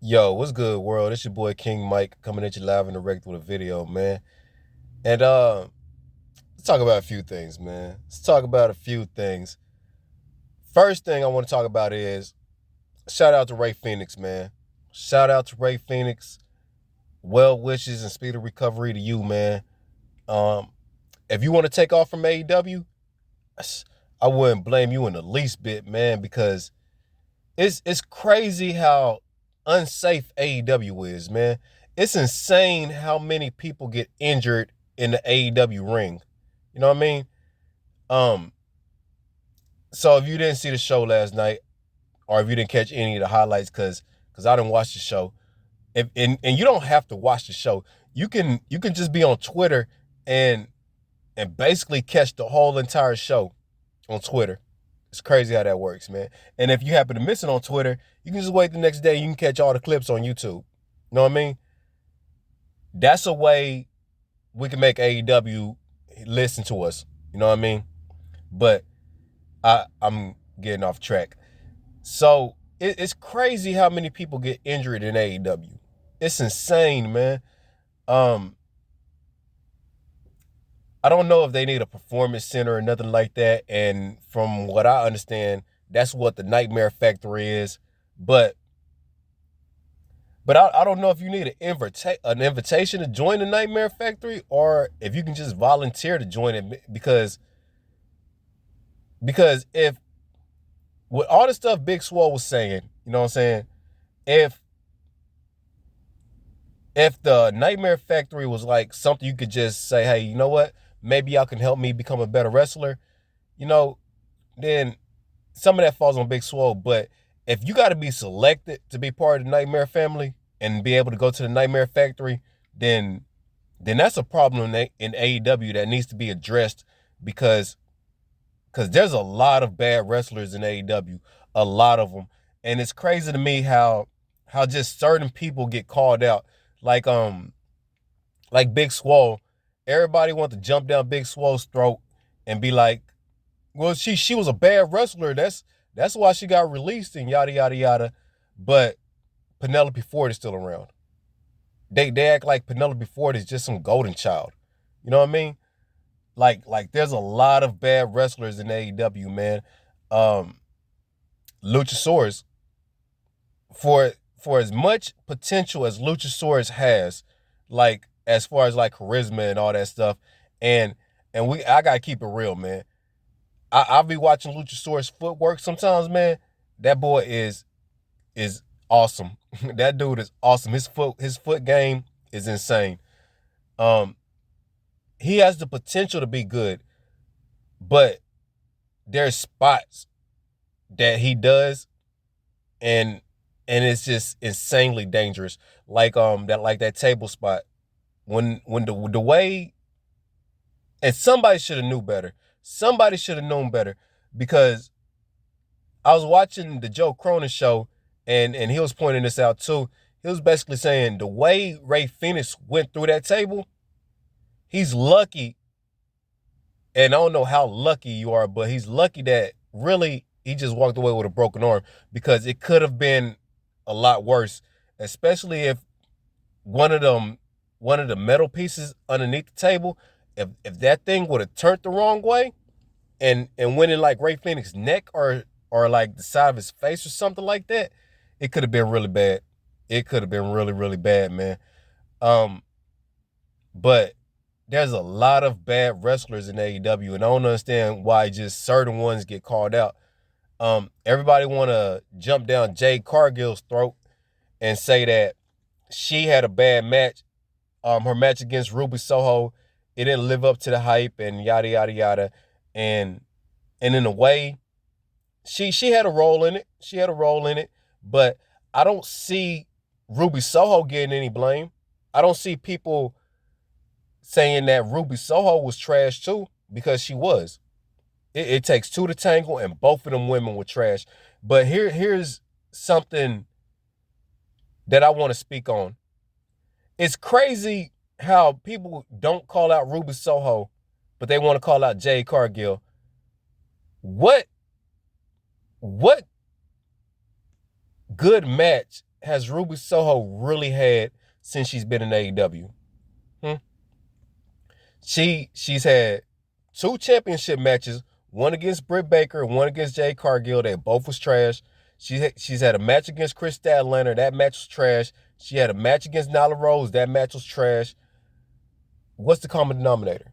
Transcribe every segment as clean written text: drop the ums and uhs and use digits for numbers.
Yo, what's good, world? It's your boy King Mike coming at you live and direct with a video, man. And let's talk about a few things, man. Let's talk about a few things. First thing I want to talk about is shout out to Ray Phoenix, man. Shout out to Ray Phoenix. Well wishes and speedy recovery to you, man. Um, if you want to take off from AEW, I wouldn't blame you in the least bit, man, because it's crazy how unsafe AEW is, man. It's insane how many people get injured in the AEW ring. You know what I mean? Um, so if you didn't see the show last night, or if you didn't catch any of the highlights, because I didn't watch the show, if and you don't have to watch the show. You can just be on Twitter and basically catch the whole entire show on Twitter. It's crazy how that works, man. And if you happen to miss it on Twitter, you can just wait the next day. You can catch all the clips on YouTube. You know what I mean? That's a way we can make AEW listen to us. You know what I mean? But I'm getting off track. So it's crazy how many people get injured in AEW. It's insane, man. Um, I don't know if they need a performance center or nothing like that. And from what I understand, that's what the Nightmare Factory is. But I don't know if you need an invitation to join the Nightmare Factory, or if you can just volunteer to join it, because if with all the stuff Big Swole was saying, you know what I'm saying, if the Nightmare Factory was like something you could just say, hey, you know what, maybe y'all can help me become a better wrestler, you know, then some of that falls on Big Swole. But if you got to be selected to be part of the Nightmare family and be able to go to the Nightmare Factory, then that's a problem in AEW that needs to be addressed, because there's a lot of bad wrestlers in AEW, a lot of them, and it's crazy to me how just certain people get called out, like Big Swole. Everybody wants to jump down Big Swole's throat and be like, well, she was a bad wrestler. That's why she got released and yada yada yada. But Penelope Ford is still around. They act like Penelope Ford is just some golden child. You know what I mean? Like there's a lot of bad wrestlers in AEW, man. Um, Luchasaurus, for as much potential as Luchasaurus has, like as far as like charisma and all that stuff, and I gotta keep it real, man. I'll be watching Luchasaurus footwork sometimes, man. That boy is awesome. That dude is awesome. His foot game is insane. Um, he has the potential to be good, but there's spots that he does, and it's just insanely dangerous. Like that table spot, when the way, and somebody should have knew better. Somebody should have known better, because I was watching the Joe Cronin show, and he was pointing this out too. He was basically saying the way Ray Phoenix went through that table, he's lucky. And I don't know how lucky you are, but he's lucky that really he just walked away with a broken arm, because it could have been a lot worse, especially if one of the metal pieces underneath the table, if that thing would have turned the wrong way and went in like Ray Phoenix's neck, or like the side of his face or something like that, it could have been really bad. It could have been really, really bad, man. Um, but there's a lot of bad wrestlers in AEW, and I don't understand why just certain ones get called out. Everybody want to jump down Jade Cargill's throat and say that she had a bad match. Her match against Ruby Soho, it didn't live up to the hype and yada yada yada, and in a way, she had a role in it. She had a role in it, but I don't see Ruby Soho getting any blame. I don't see people saying that Ruby Soho was trash too, because she was. It takes two to tangle, and both of them women were trash. But here's something that I want to speak on. It's crazy how people don't call out Ruby Soho, but they want to call out Jade Cargill. What what good match has Ruby Soho really had since she's been in AEW? Hmm? She's had 2 championship matches, one against Britt Baker and one against Jade Cargill. They both was trash. She's had a match against Chris Statlander. That match was trash. She had a match against Nyla Rose. That match was trash. What's the common denominator?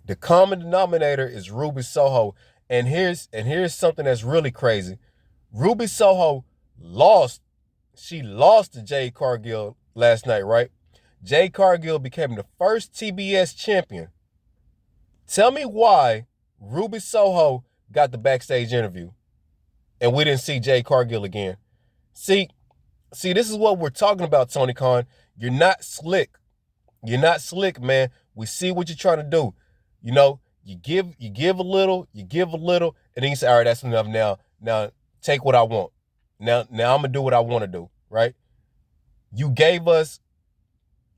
The common denominator is Ruby Soho. And here's something that's really crazy. Ruby Soho lost. She lost to Jade Cargill last night, right? Jade Cargill became the first TBS champion. Tell me why Ruby Soho got the backstage interview and we didn't see Jade Cargill again. See, this is what we're talking about, Tony Khan. You're not slick. You're not slick, man. We see what you're trying to do. You know, you give a little, and then you say, all right, that's enough now. Now take what I want. Now I'm gonna do what I want to do, right? You gave us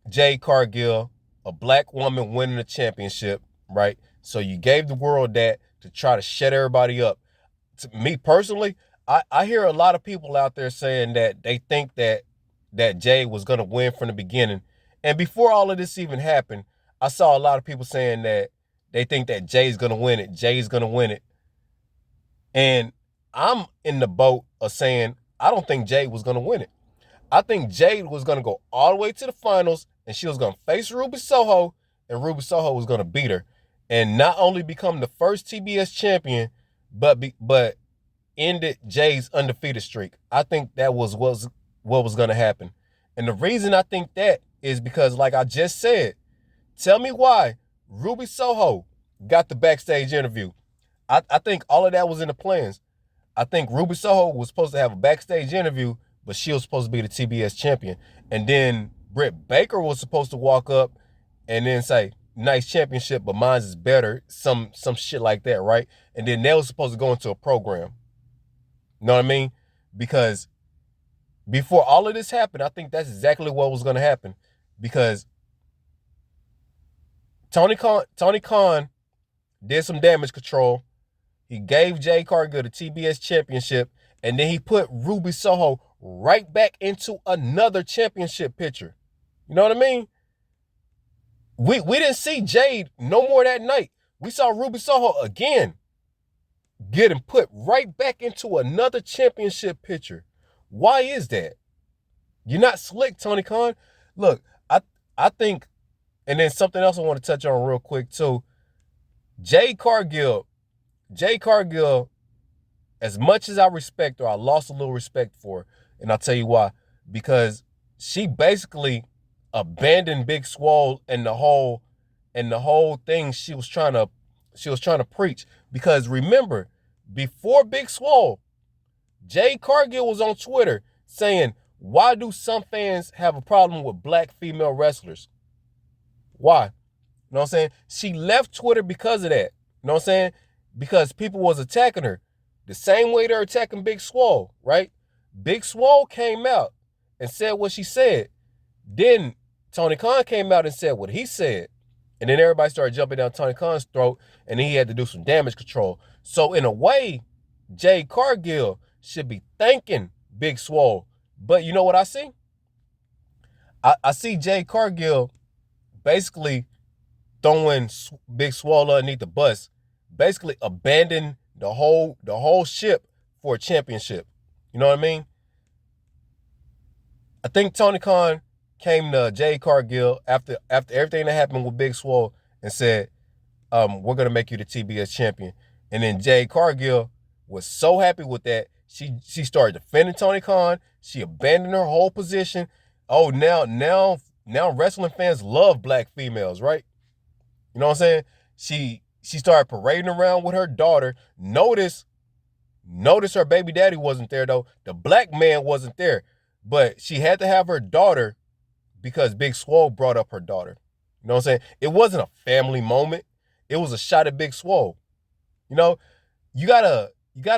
Jade Cargill, a black woman winning a championship, right? So you gave the world that to try to shut everybody up. To me personally, I hear a lot of people out there saying that they think that Jade was gonna win from the beginning. And before all of this even happened, I saw a lot of people saying that they think that Jay's gonna win it. Jay's gonna win it. And I'm in the boat of saying I don't think Jade was gonna win it. I think Jade was gonna go all the way to the finals, and she was gonna face Ruby Soho, and Ruby Soho was gonna beat her, and not only become the first TBS champion, but ended Jade's undefeated streak. I think that was what was gonna happen, and the reason I think that is because, like I just said, tell me why Ruby Soho got the backstage interview. I think all of that was in the plans. I think Ruby Soho was supposed to have a backstage interview, but she was supposed to be the TBS champion. And then Britt Baker was supposed to walk up and then say, nice championship, but mine's is better. Some shit like that, right? And then they were supposed to go into a program. You know what I mean? Because before all of this happened, I think that's exactly what was going to happen. Because Tony Khan did some damage control. He gave Jade Cargill the TBS championship, and then he put Ruby Soho right back into another championship picture. You know what I mean? We didn't see Jade no more that night. We saw Ruby Soho again getting put right back into another championship picture. Why is that? You're not slick, Tony Khan. Look, I think, and then something else I want to touch on real quick too. Jade Cargill, as much as I respect her, I lost a little respect for her. And I'll tell you why. Because she basically abandoned Big Swole and the whole thing she was trying to preach. Because remember, before Big Swole, Jade Cargill was on Twitter saying, why do some fans have a problem with black female wrestlers? Why? You know what I'm saying? She left Twitter because of that. You know what I'm saying? Because people was attacking her. The same way they're attacking Big Swole, right? Big Swole came out and said what she said. Then Tony Khan came out and said what he said. And then everybody started jumping down Tony Khan's throat, and then he had to do some damage control. So in a way, Jade Cargill should be thanking Big Swole. But you know what I see? I see Jade Cargill basically throwing Big Swole underneath the bus, basically abandon the whole ship for a championship. You know what I mean? I think Tony Khan came to Jade Cargill after everything that happened with Big Swole and said, we're going to make you the TBS champion. And then Jade Cargill was so happy with that. She started defending Tony Khan. She abandoned her whole position. Oh, now wrestling fans love black females, right? You know what I'm saying? She started parading around with her daughter. Notice her baby daddy wasn't there, though. The black man wasn't there. But she had to have her daughter because Big Swole brought up her daughter. You know what I'm saying? It wasn't a family moment. It was a shot at Big Swole. You know, you gotta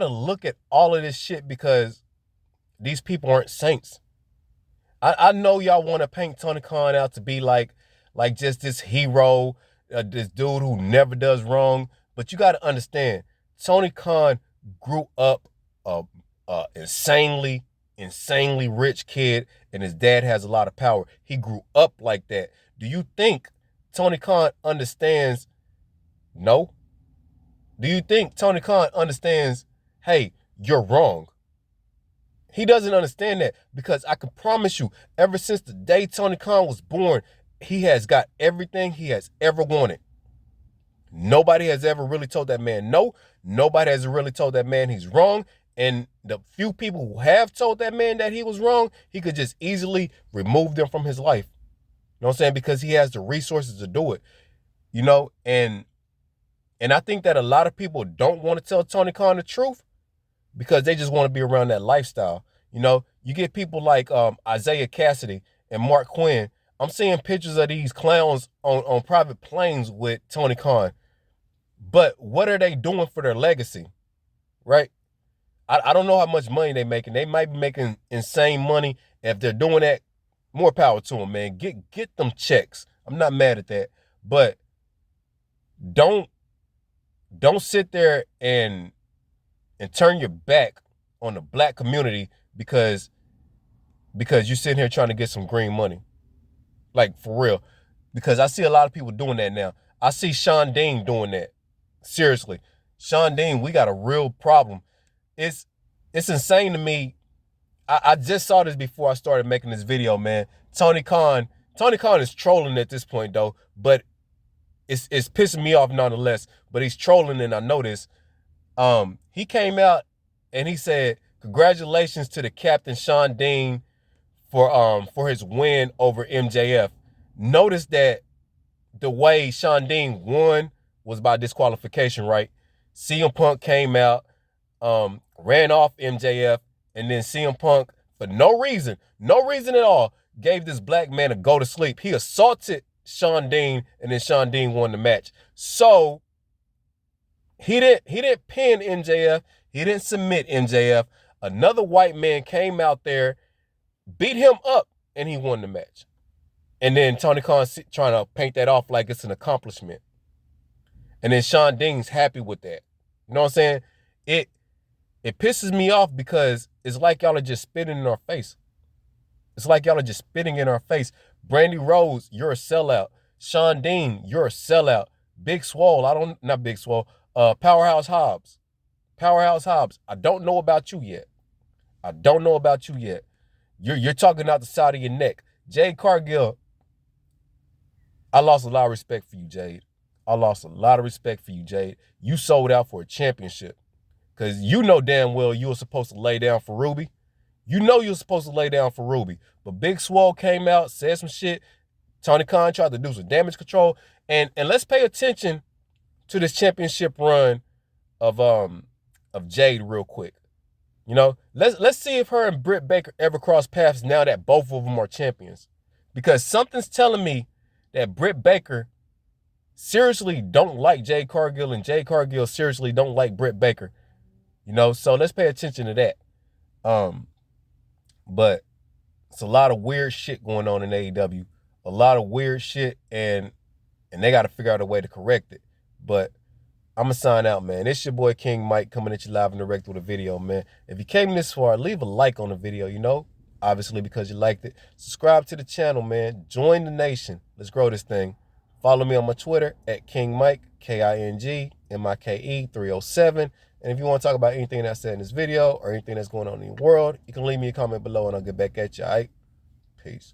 look at all of this shit because these people aren't saints. I know y'all want to paint Tony Khan out to be like just this hero, this dude who never does wrong. But you got to understand, Tony Khan grew up insanely insanely rich kid and his dad has a lot of power. He grew up like that. Do you think Tony Khan understands? No. Do you think Tony Khan understands, hey, you're wrong? He doesn't understand that, because I can promise you, ever since the day Tony Khan was born, he has got everything he has ever wanted. Nobody has ever really told that man no. Nobody has really told that man he's wrong. And the few people who have told that man that he was wrong, he could just easily remove them from his life. You know what I'm saying? Because he has the resources to do it. You know, and I think that a lot of people don't want to tell Tony Khan the truth because they just want to be around that lifestyle. You know, you get people like Isaiah Cassidy and Mark Quinn. I'm seeing pictures of these clowns on private planes with Tony Khan. But what are they doing for their legacy, right? I don't know how much money they're making. They might be making insane money. If they're doing that, more power to them, man. Get them checks. I'm not mad at that. But don't sit there and turn your back on the black community because you're sitting here trying to get some green money. Like, for real. Because I see a lot of people doing that now. I see Sean Dean doing that. Seriously. Sean Dean, we got a real problem. It's insane to me. I just saw this before I started making this video, man. Tony Khan is trolling at this point, though. But it's pissing me off nonetheless. But he's trolling, and I know this. He came out and he said, congratulations to the captain Sean Dean for his win over MJF. Notice that the way Sean Dean won was by disqualification, right? CM Punk came out, ran off MJF, and then CM Punk, for no reason at all, gave this black man a go to sleep. He assaulted Sean Dean, and then Sean Dean won the match. So he didn't pin MJF. He didn't submit MJF. Another white man came out there, beat him up, and he won the match. And then Tony Khan's trying to paint that off like it's an accomplishment. And then Sean Dean's happy with that. You know what I'm saying? It pisses me off because it's like y'all are just spitting in our face. It's like y'all are just spitting in our face. Brandy Rose, you're a sellout. Sean Dean, you're a sellout. Big Swole, not Big Swole, Powerhouse Hobbs. Powerhouse Hobbs, I don't know about you yet. You're talking out the side of your neck. Jade Cargill, I lost a lot of respect for you, Jade. You sold out for a championship. Because you know damn well you were supposed to lay down for Ruby. But Big Swole came out, said some shit. Tony Khan tried to do some damage control. And let's pay attention to this championship run of Jade real quick. You know, let's see if her and Britt Baker ever cross paths now that both of them are champions. Because something's telling me that Britt Baker seriously don't like Jade Cargill, and Jade Cargill seriously don't like Britt Baker. You know, so let's pay attention to that. But it's a lot of weird shit going on in AEW. A lot of weird shit, and they got to figure out a way to correct it. But I'm going to sign out, man. It's your boy King Mike coming at you live and direct with a video, man. If you came this far, leave a like on the video, you know, obviously because you liked it. Subscribe to the channel, man. Join the nation. Let's grow this thing. Follow me on my Twitter at King Mike, KINGMIKE 307. And if you want to talk about anything that's said in this video or anything that's going on in the world, you can leave me a comment below and I'll get back at you, all right? Peace.